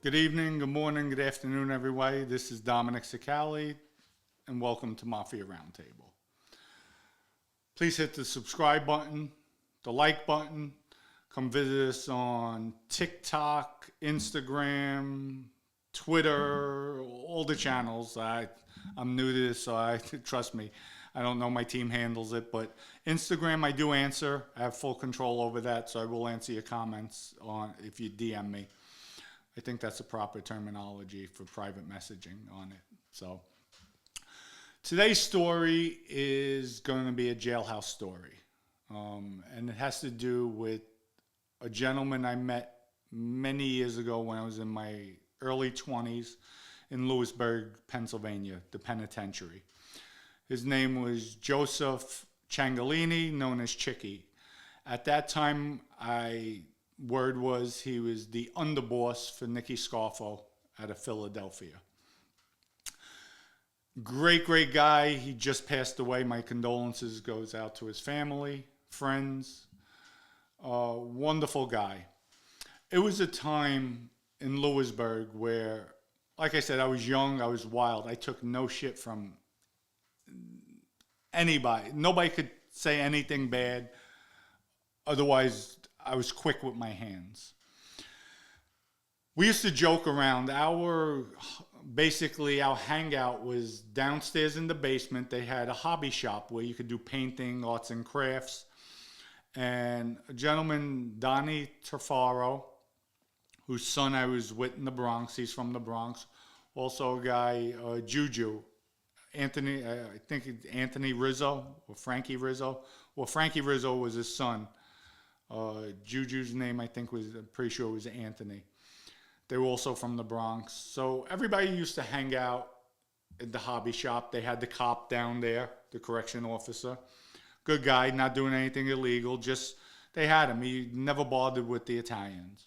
Good evening, good morning, good afternoon, everybody. This is Dominick, Cicale, and welcome to Mafia Roundtable. Please hit the subscribe button, the like button. Come visit us on TikTok, Instagram, Twitter, all the channels. I'm new to this, so trust me, I don't know my team handles it, but Instagram I do answer. I have full control over that, so I will answer your comments if you DM me. I think that's the proper terminology for private messaging on it. So today's story is going to be a jailhouse story. And it has to do with a gentleman I met many years ago when I was in my early 20s in Lewisburg, Pennsylvania, the penitentiary. His name was Joseph Ciancaglini, known as Chicky. At that time, word was he was the underboss for Nicky Scarfo out of Philadelphia. Great guy. He just passed away. My condolences goes out to his family, friends. Wonderful guy. It was a time in Lewisburg where, like I said, I was young, I was wild. I took no shit from anybody. Nobody could say anything bad. Otherwise, I was quick with my hands. We used to joke around. Basically, our hangout was downstairs in the basement. They had a hobby shop where you could do painting, arts and crafts. And a gentleman, Donnie Terfaro, whose son I was with in the Bronx. He's from the Bronx. Also a guy, Juju. Anthony, I think it's Anthony Rizzo or Frankie Rizzo. Well, Frankie Rizzo was his son. Juju's name, I'm pretty sure it was Anthony. They were also from the Bronx. So everybody used to hang out at the hobby shop. They had the cop down there, the correction officer. Good guy, not doing anything illegal. Just, they had him. He never bothered with the Italians.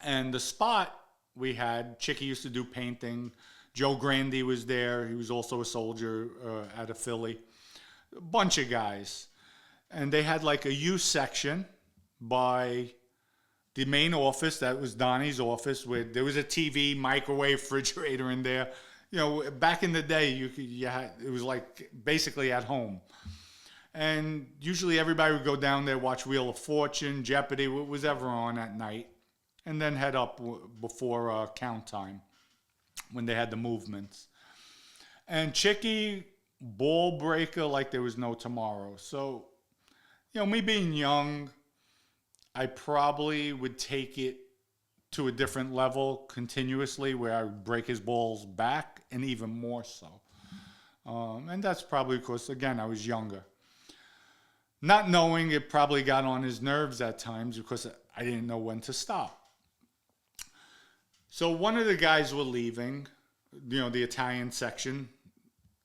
And the spot we had, Chicky used to do painting. Joe Grandi was there. He was also a soldier out of Philly. A bunch of guys. And they had like a youth section by the main office. That was Donnie's office. Where there was a TV, microwave, refrigerator in there. You know, back in the day, it was like basically at home. And usually everybody would go down there, watch Wheel of Fortune, Jeopardy, what was ever on at night. And then head up before count time when they had the movements. And Chicky, ball breaker like there was no tomorrow. So, you know, me being young, I probably would take it to a different level continuously where I would break his balls back and even more so. And that's probably because, again, I was younger. Not knowing it probably got on his nerves at times because I didn't know when to stop. So one of the guys were leaving, you know, the Italian section.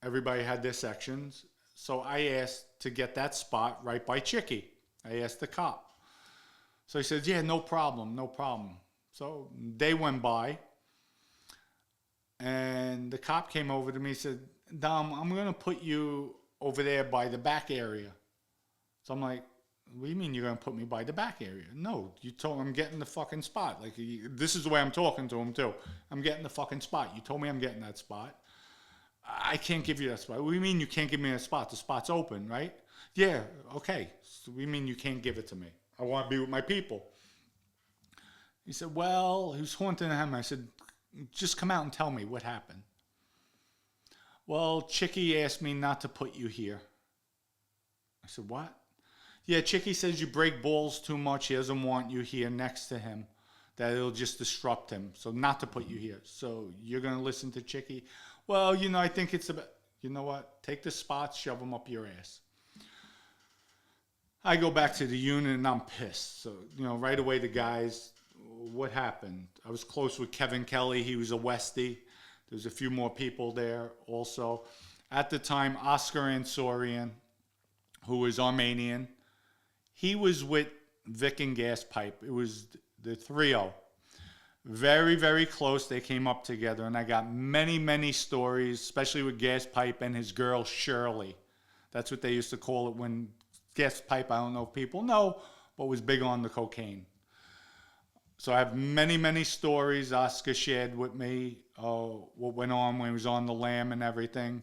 Everybody had their sections. So I asked to get that spot right by Chicky. I asked the cop. So he said, yeah, no problem. So they went by. And the cop came over to me and said, Dom, I'm going to put you over there by the back area. So I'm like, what do you mean you're going to put me by the back area? No, you told me I'm getting the fucking spot. Like, this is the way I'm talking to him, too. I'm getting the fucking spot. You told me I'm getting that spot. I can't give you that spot. What do you mean you can't give me that spot? The spot's open, right? Yeah, okay. So what do you mean you can't give it to me? I want to be with my people. He said, well, he was haunting him. I said, just come out and tell me what happened. Well, Chicky asked me not to put you here. I said, what? Yeah, Chicky says you break balls too much. He doesn't want you here next to him. That it'll just disrupt him. So not to put you here. So you're going to listen to Chicky? Well, you know, I think it's about, you know what? Take the spots, shove them up your ass. I go back to the unit and I'm pissed. So, you know, right away the guys, what happened? I was close with Kevin Kelly. He was a Westie. There's a few more people there also. At the time, Oscar Ansorian, who was Armenian, he was with Vic and Gas Pipe. It was the trio. Very close. They came up together, and I got many stories, especially with Gas Pipe and his girl Shirley. That's what they used to call it when Gas Pipe, I don't know if people know, but was big on the cocaine. So I have many, many stories Oscar shared with me, what went on when he was on the lam and everything.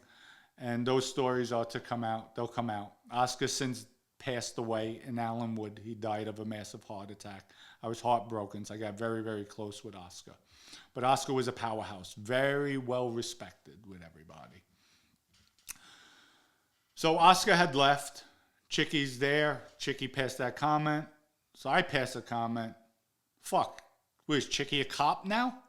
And those stories are to come out. They'll come out. Oscar since passed away in Allenwood. He died of a massive heart attack. I was heartbroken, so I got very, very close with Oscar. But Oscar was a powerhouse, very well respected with everybody. So Oscar had left. Chickie's there. Chickie passed that comment. So I passed a comment. Fuck, was Chickie a cop now?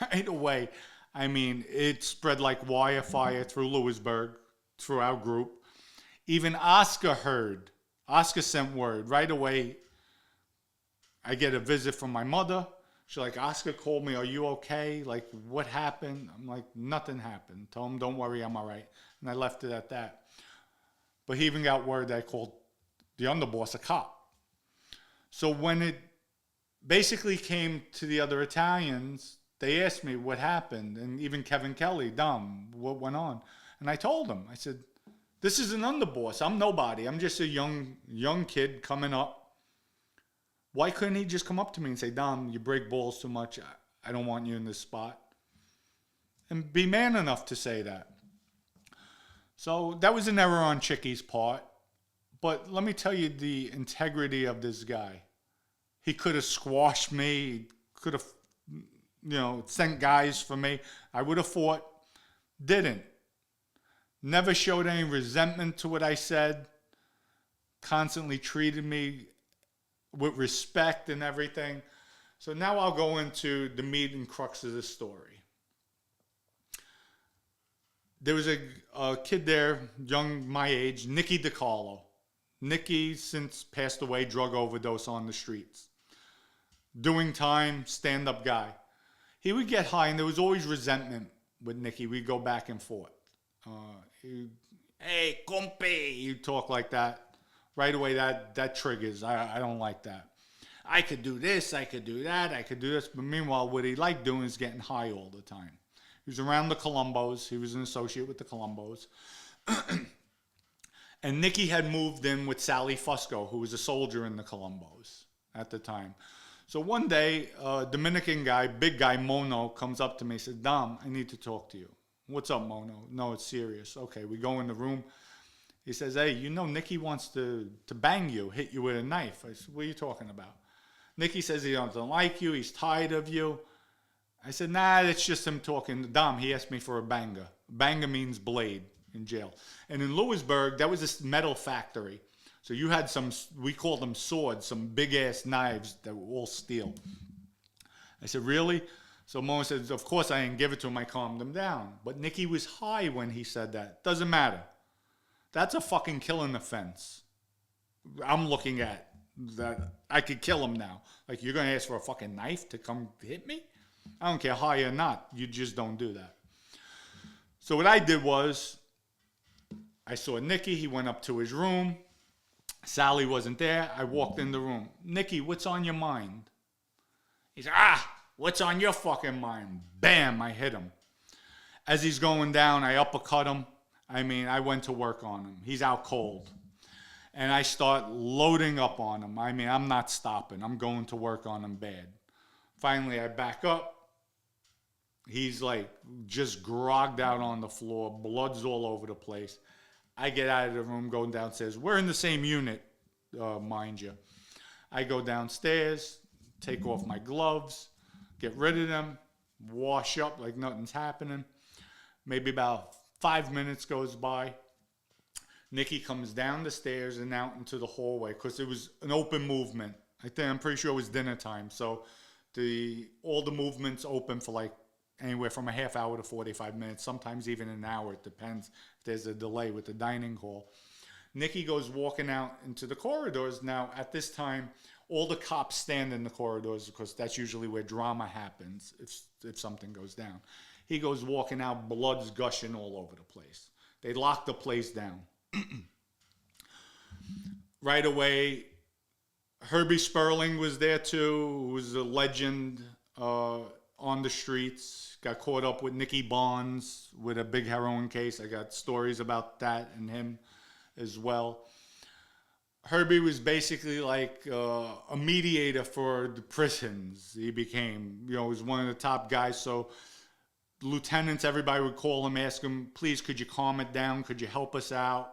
Right away. I mean, it spread like wildfire through Lewisburg, through our group. Even Oscar heard. Oscar sent word. Right away, I get a visit from my mother. She's like, Oscar called me, are you okay? Like, what happened? I'm like, nothing happened. Tell him, don't worry, I'm all right. And I left it at that. But he even got word that I called the underboss a cop. So when it basically came to the other Italians, they asked me what happened. And even Kevin Kelly, Dom, what went on? And I told him, I said, this is an underboss. I'm nobody. I'm just a young kid coming up. Why couldn't he just come up to me and say, Dom, you break balls too much. I don't want you in this spot. And be man enough to say that. So that was an error on Chickie's part. But let me tell you the integrity of this guy. He could have squashed me. He could have, sent guys for me. I would have fought. Didn't. Never showed any resentment to what I said. Constantly treated me with respect and everything. So now I'll go into the meat and crux of the story. There was a kid there, young, my age, Nicky DiCarlo. Nicky since passed away, drug overdose on the streets. Doing time, stand-up guy. He would get high, and there was always resentment with Nicky. We'd go back and forth. Hey, compe, he'd talk like that. Right away, that triggers. I don't like that. I could do this, I could do that, I could do this. But meanwhile, what he liked doing is getting high all the time. He was around the Colombos. He was an associate with the Colombos. And Nicky had moved in with Sally Fusco, who was a soldier in the Colombos at the time. So one day, a Dominican guy, big guy, Mono, comes up to me and says, Dom, I need to talk to you. What's up, Mono? No, it's serious. Okay, we go in the room. He says, hey, Nicky wants to bang you, hit you with a knife. I said, what are you talking about? Nicky says he doesn't like you. He's tired of you. I said, nah, it's just him talking. Dom, he asked me for a banga. Banga means blade in jail. And in Lewisburg, that was this metal factory. So you had some, we called them swords, some big-ass knives that were all steel. I said, really? So Mo says, of course I didn't give it to him. I calmed him down. But Nicky was high when he said that. Doesn't matter. That's a fucking killing offense. I'm looking at that. I could kill him now. Like, you're going to ask for a fucking knife to come hit me? I don't care high or not. You just don't do that. So what I did was, I saw Nicky. He went up to his room. Sally wasn't there. I walked in the room. Nicky, what's on your mind? He said, what's on your fucking mind? Bam, I hit him. As he's going down, I uppercut him. I went to work on him. He's out cold. And I start loading up on him. I'm not stopping. I'm going to work on him bad. Finally, I back up. He's like just grogged out on the floor. Blood's all over the place. I get out of the room, go downstairs. We're in the same unit, mind you. I go downstairs, take off my gloves, get rid of them, wash up like nothing's happening. Maybe about 5 minutes goes by. Nicky comes down the stairs and out into the hallway because it was an open movement. I'm pretty sure it was dinner time. So all the movements open for like anywhere from a half hour to 45 minutes, sometimes even an hour. It depends if there's a delay with the dining hall. Nicky goes walking out into the corridors. Now, at this time, all the cops stand in the corridors because that's usually where drama happens if something goes down. He goes walking out, blood's gushing all over the place. They lock the place down. Right away, Herbie Sperling was there too, who was a legend on the streets. Got caught up with Nicky Bonds with a big heroin case. I got stories about that and him as well. Herbie was basically like a mediator for the prisons. He became, he was one of the top guys. So lieutenants, everybody would call him, ask him, please, could you calm it down? Could you help us out?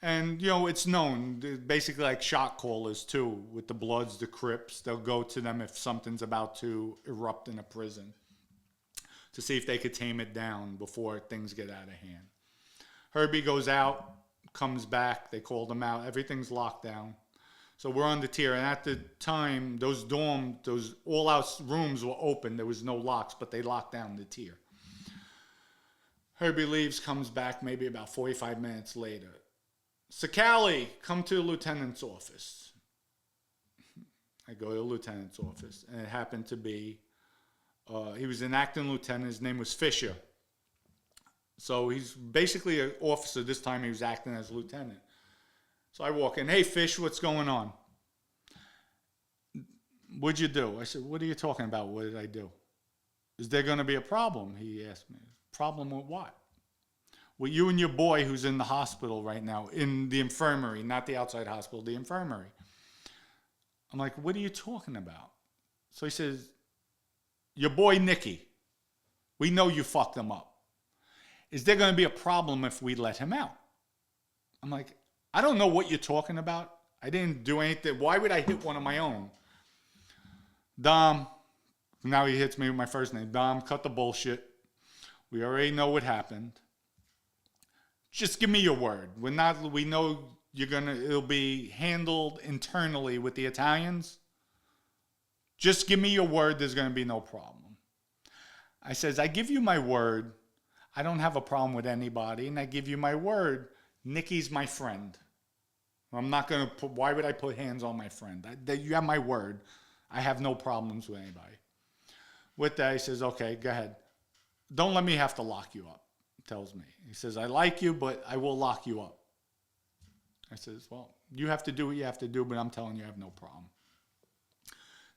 And, it's known, basically like shot callers too, with the Bloods, the Crips. They'll go to them if something's about to erupt in a prison to see if they could tame it down before things get out of hand. Herbie goes out, comes back, they called him out, everything's locked down. So we're on the tier, and at the time, those all-out rooms were open. There was no locks, but they locked down the tier. Herbie leaves, comes back maybe about 45 minutes later. Cicale, come to the lieutenant's office. I go to the lieutenant's office, and it happened to be, he was an acting lieutenant. His name was Fisher. So he's basically an officer. This time he was acting as a lieutenant. So I walk in, hey, Fish, what's going on? What'd you do? I said, what are you talking about? What did I do? Is there going to be a problem? He asked me. Problem with what? Well, you and your boy who's in the hospital right now, in the infirmary, not the outside hospital, the infirmary. I'm like, what are you talking about? So he says, your boy Nicky, we know you fucked him up. Is there going to be a problem if we let him out? I'm like, I don't know what you're talking about. I didn't do anything. Why would I hit one of my own? Dom, now he hits me with my first name. Dom, cut the bullshit. We already know what happened. Just give me your word. We know it'll be handled internally with the Italians. Just give me your word there's going to be no problem. I says, I give you my word. I don't have a problem with anybody, and I give you my word. Nicky's my friend. I'm not going to why would I put hands on my friend? You have my word. I have no problems with anybody. With that, he says, okay, go ahead. Don't let me have to lock you up, tells me. He says, I like you, but I will lock you up. I says, well, you have to do what you have to do, but I'm telling you, I have no problem.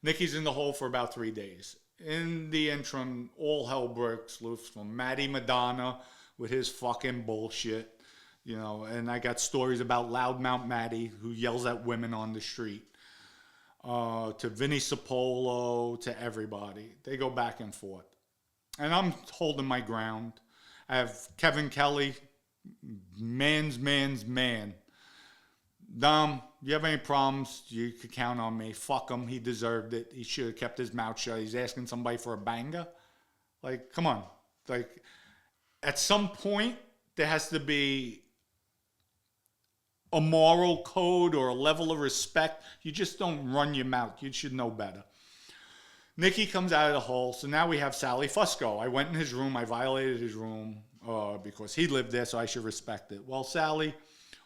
Nicky's in the hole for about 3 days. In the interim, all hell breaks loose from Matty Madonna with his fucking bullshit, and I got stories about Loudmouth Matty, who yells at women on the street, to Vinny Sapolo, to everybody. They go back and forth. And I'm holding my ground. I have Kevin Kelly, man's man. Dom, you have any problems, you could count on me. Fuck him. He deserved it. He should have kept his mouth shut. He's asking somebody for a banger. Like, come on. Like, at some point, there has to be a moral code or a level of respect. You just don't run your mouth. You should know better. Nicky comes out of the hole. So now we have Sally Fusco. I went in his room. I violated his room because he lived there, so I should respect it. Well, Sally,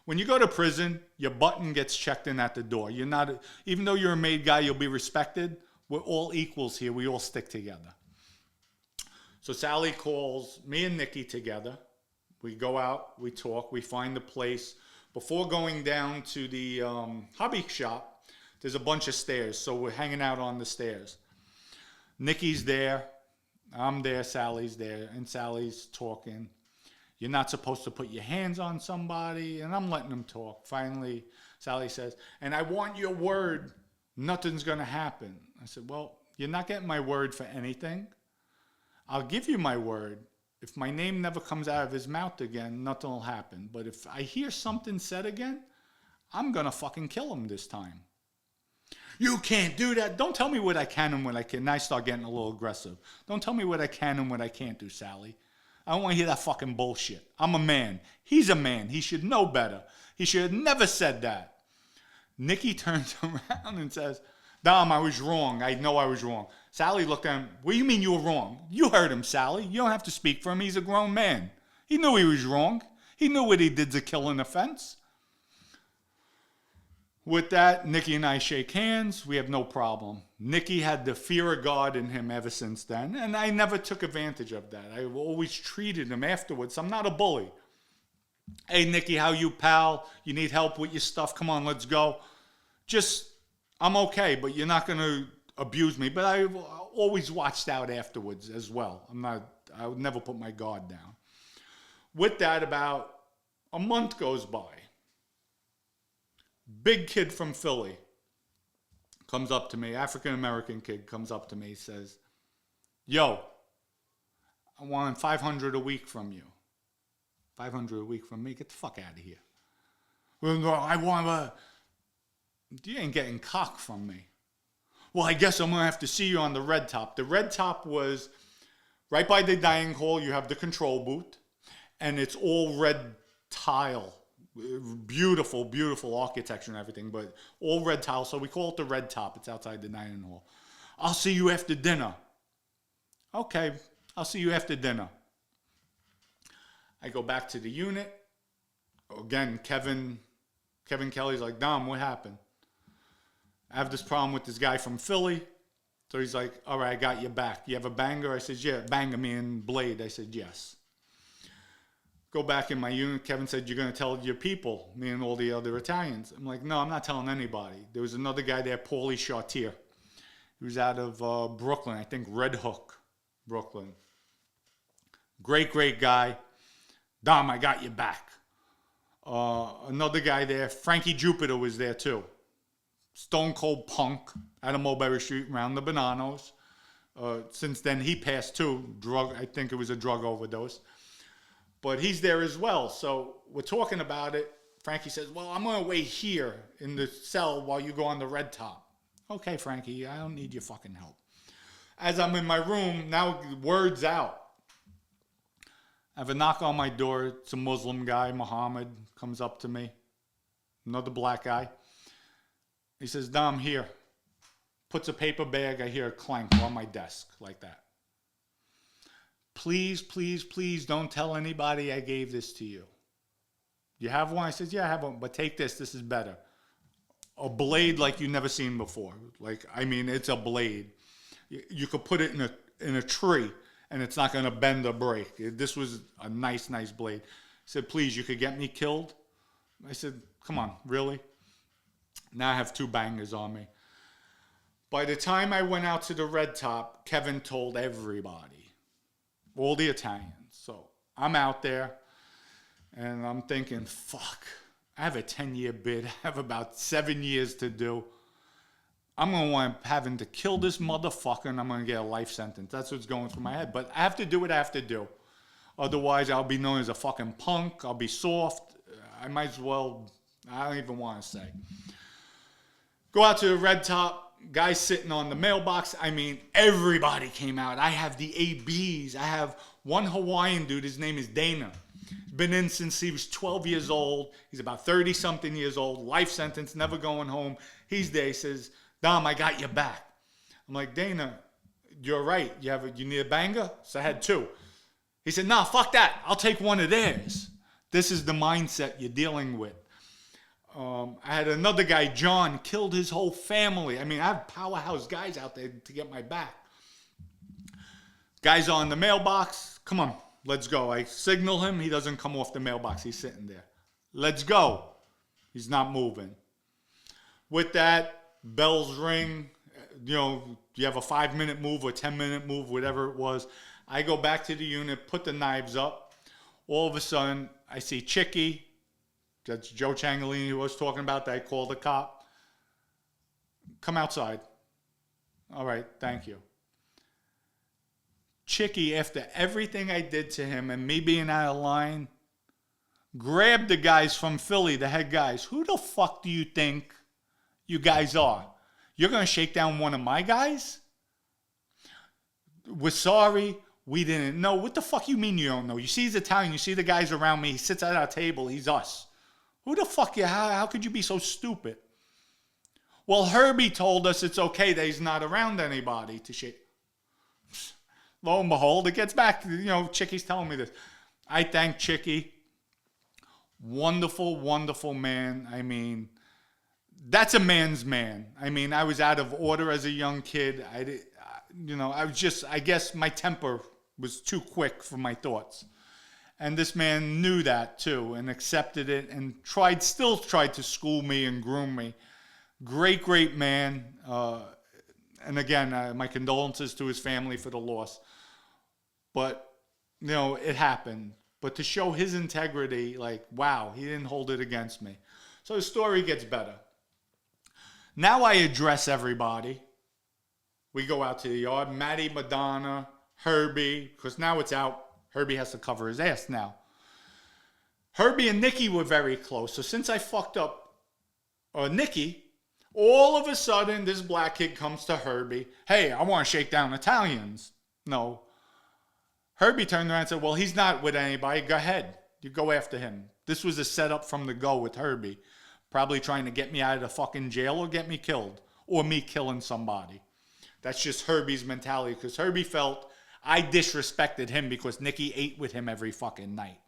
when you go to prison, your button gets checked in at the door. You're not, even though you're a made guy, you'll be respected. We're all equals here. We all stick together. So Sally calls me and Nicky together. We go out, we talk, we find the place. Before going down to the hobby shop, there's a bunch of stairs. So we're hanging out on the stairs. Nicky's there. I'm there. Sally's there. And Sally's talking. You're not supposed to put your hands on somebody. And I'm letting them talk. Finally, Sally says, and I want your word. Nothing's going to happen. I said, well, you're not getting my word for anything. I'll give you my word. If my name never comes out of his mouth again, nothing will happen. But if I hear something said again, I'm going to fucking kill him this time. You can't do that. Don't tell me what I can and what I can't. And I start getting a little aggressive. Don't tell me what I can and what I can't do, Sally. I don't want to hear that fucking bullshit. I'm a man. He's a man. He should know better. He should have never said that. Nicky turns around and says, Dom, I was wrong. I know I was wrong. Sally looked at him. What do you mean you were wrong? You heard him, Sally. You don't have to speak for him. He's a grown man. He knew he was wrong. He knew what he did to kill an offense. With that, Nicky and I shake hands. We have no problem. Nicky had the fear of God in him ever since then, and I never took advantage of that. I always treated him afterwards. I'm not a bully. Hey, Nicky, how you, pal? You need help with your stuff? Come on, let's go. I'm okay, but you're not going to abuse me. But I've always watched out afterwards as well. I would never put my guard down. With that, about a month goes by. Big kid from Philly comes up to me, African-American kid comes up to me, says, yo, I want 500 a week from you. 500 a week from me? Get the fuck out of here. Well, I want you ain't getting cock from me. Well, I guess I'm going to have to see you on the red top. The red top was right by the dining hall. You have the control booth, and it's all red tile. Beautiful, beautiful architecture and everything, but all red tile. So we call it the red top. It's outside the dining hall. I'll see you after dinner. Okay, I'll see you after dinner. I go back to the unit. Again, Kevin Kelly's like, Dom, what happened? I have this problem with this guy from Philly. So he's like, all right, I got you back. You have a banger? I said, yeah, banger me and Blade. I said, yes. Go back in my unit. Kevin said, you're going to tell your people, me and all the other Italians. I'm like, no, I'm not telling anybody. There was another guy there, Paulie Chartier. He was out of Brooklyn, I think Red Hook, Brooklyn. Great, great guy. Dom, I got you back. Another guy there, Frankie Jupiter was there too. Stone cold punk out of Mulberry Street around the Bonannos. Since then, he passed too. I think it was a drug overdose. But he's there as well. So we're talking about it. Frankie says, well, I'm going to wait here in the cell while you go on the red top. Okay, Frankie, I don't need your fucking help. As I'm in my room, now word's out. I have a knock on my door. It's a Muslim guy, Muhammad, comes up to me. Another black guy. He says, Dom, here. Puts a paper bag. I hear a clank on my desk like that. Please, please, please don't tell anybody I gave this to you. You have one? I said, yeah, I have one, but take this. This is better. A blade like you've never seen before. Like, I mean, it's a blade. You could put it in a tree, and it's not going to bend or break. This was a nice, nice blade. He said, please, you could get me killed? I said, come on, really? Now I have 2 bangers on me. By the time I went out to the red top, Kevin told everybody. All the Italians. So I'm out there, and I'm thinking, fuck, I have a 10-year bid. I have about 7 years to do. I'm going to wind up having to kill this motherfucker, and I'm going to get a life sentence. That's what's going through my head. But I have to do what I have to do. Otherwise, I'll be known as a fucking punk. I'll be soft. I might as well, I don't even want to say. Go out to the red top. Guys sitting on the mailbox. I mean, everybody came out. I have the ABs. I have one Hawaiian dude. His name is Dana. He's been in since he was 12 years old. He's about 30-something years old. Life sentence, never going home. He's there. He says, Dom, I got your back. I'm like, Dana, you're right. You need a banger? So I had 2. He said, nah, fuck that. I'll take one of theirs. This is the mindset you're dealing with. I had another guy, John, killed his whole family. I mean, I have powerhouse guys out there to get my back. Guy's on the mailbox. Come on, let's go. I signal him. He doesn't come off the mailbox. He's sitting there. Let's go. He's not moving. With that, bells ring. You know, you have a 5-minute move or 10-minute move, whatever it was. I go back to the unit, put the knives up. All of a sudden, I see Chicky. That's Joe Ciancaglini who was talking about that. I called the cop. Come outside. All right, thank you. Chicky, after everything I did to him and me being out of line, grabbed the guys from Philly, the head guys. Who the fuck do you think you guys are? You're going to shake down one of my guys? We're sorry. We didn't know. What the fuck you mean you don't know? You see he's Italian. You see the guys around me. He sits at our table. He's us. Who the fuck you? How could you be so stupid? Well, Herbie told us it's okay that he's not around anybody to shake. Lo and behold, it gets back. You know, Chickie's telling me this. I thank Chicky. Wonderful, wonderful man. I mean, that's a man's man. I mean, I was out of order as a young kid. I guess my temper was too quick for my thoughts. And this man knew that too and accepted it and still tried to school me and groom me. Great, great man. And again, my condolences to his family for the loss. But, you know, it happened. But to show his integrity, like, wow, he didn't hold it against me. So the story gets better. Now I address everybody. We go out to the yard. Maddie, Madonna, Herbie, because now it's out. Herbie has to cover his ass now. Herbie and Nicky were very close. So since I fucked up Nicky, all of a sudden this black kid comes to Herbie. Hey, I want to shake down Italians. No. Herbie turned around and said, well, he's not with anybody. Go ahead. You go after him. This was a setup from the go with Herbie. Probably trying to get me out of the fucking jail or get me killed. Or me killing somebody. That's just Herbie's mentality. Because Herbie felt I disrespected him because Nicky ate with him every fucking night.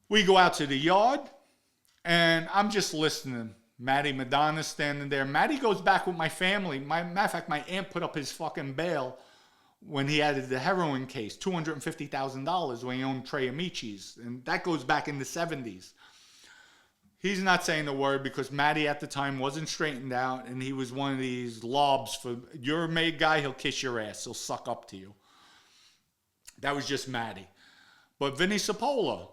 We go out to the yard. And I'm just listening. Maddie, Madonna's standing there. Maddie goes back with my family. Matter of fact, my aunt put up his fucking bail when he had the heroin case, $250,000 when he owned Trey Amici's. And that goes back in the 70s. He's not saying a word because Maddie at the time wasn't straightened out. And he was one of these lobs for, you're a made guy, he'll kiss your ass. He'll suck up to you. That was just Maddie. But Vinny Cipolla,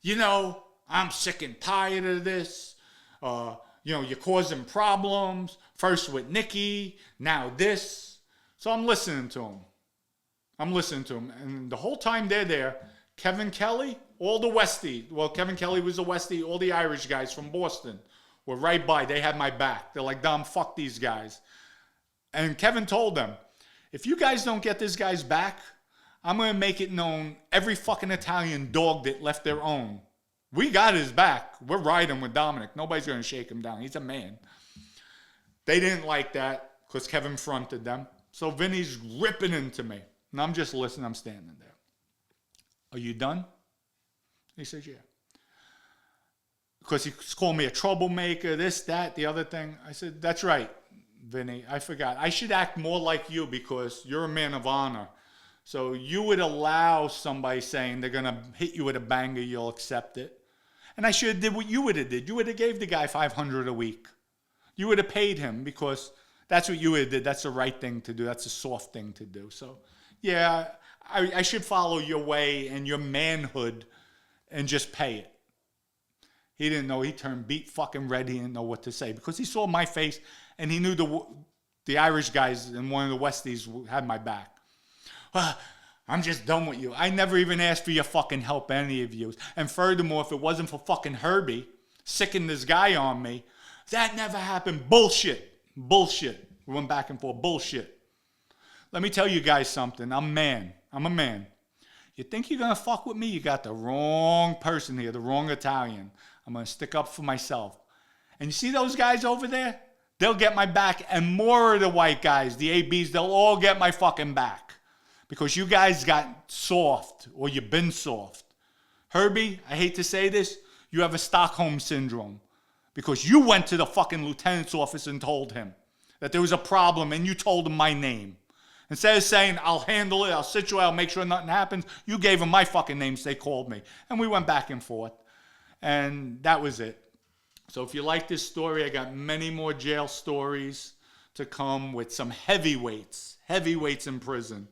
you know, I'm sick and tired of this. You know, you're causing problems. First with Nicky, now this. So I'm listening to him. And the whole time they're there, Kevin Kelly, all the Westie. Well, Kevin Kelly was a Westie. All the Irish guys from Boston were right by. They had my back. They're like, Dom, fuck these guys. And Kevin told them, if you guys don't get this guy's back, I'm going to make it known every fucking Italian dog that left their own. We got his back. We're riding with Dominick. Nobody's going to shake him down. He's a man. They didn't like that because Kevin fronted them. So Vinny's ripping into me. And I'm just listening. I'm standing there. Are you done? He says, yeah. Because he's calling me a troublemaker, this, that, the other thing. I said, that's right, Vinny. I forgot. I should act more like you because you're a man of honor. So you would allow somebody saying they're going to hit you with a banger, you'll accept it. And I should have did what you would have did. You would have gave the guy $500 a week. You would have paid him because that's what you would have did. That's the right thing to do. That's a soft thing to do. So, yeah, I should follow your way and your manhood and just pay it. He didn't know. He turned beat fucking red. He didn't know what to say because he saw my face and he knew the Irish guys and one of the Westies had my back. I'm just done with you. I never even asked for your fucking help, any of you. And furthermore, if it wasn't for fucking Herbie sicking this guy on me, that never happened. Bullshit. Bullshit. We went back and forth. Bullshit. Let me tell you guys something. I'm a man. You think you're going to fuck with me? You got the wrong person here, the wrong Italian. I'm going to stick up for myself. And you see those guys over there? They'll get my back. And more of the white guys, the ABs, they'll all get my fucking back. Because you guys got soft, or you've been soft. Herbie, I hate to say this, you have a Stockholm syndrome. Because you went to the fucking lieutenant's office and told him that there was a problem, and you told him my name. Instead of saying, I'll handle it, I'll sit you out, I'll make sure nothing happens, you gave them my fucking names, they called me. And we went back and forth. And that was it. So if you like this story, I got many more jail stories to come with some heavyweights in prison.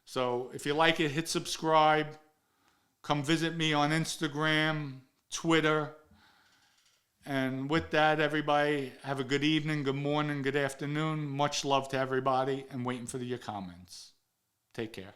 So if you like it, hit subscribe. Come visit me on Instagram, Twitter. And with that, everybody, have a good evening, good morning, good afternoon. Much love to everybody and waiting for your comments. Take care.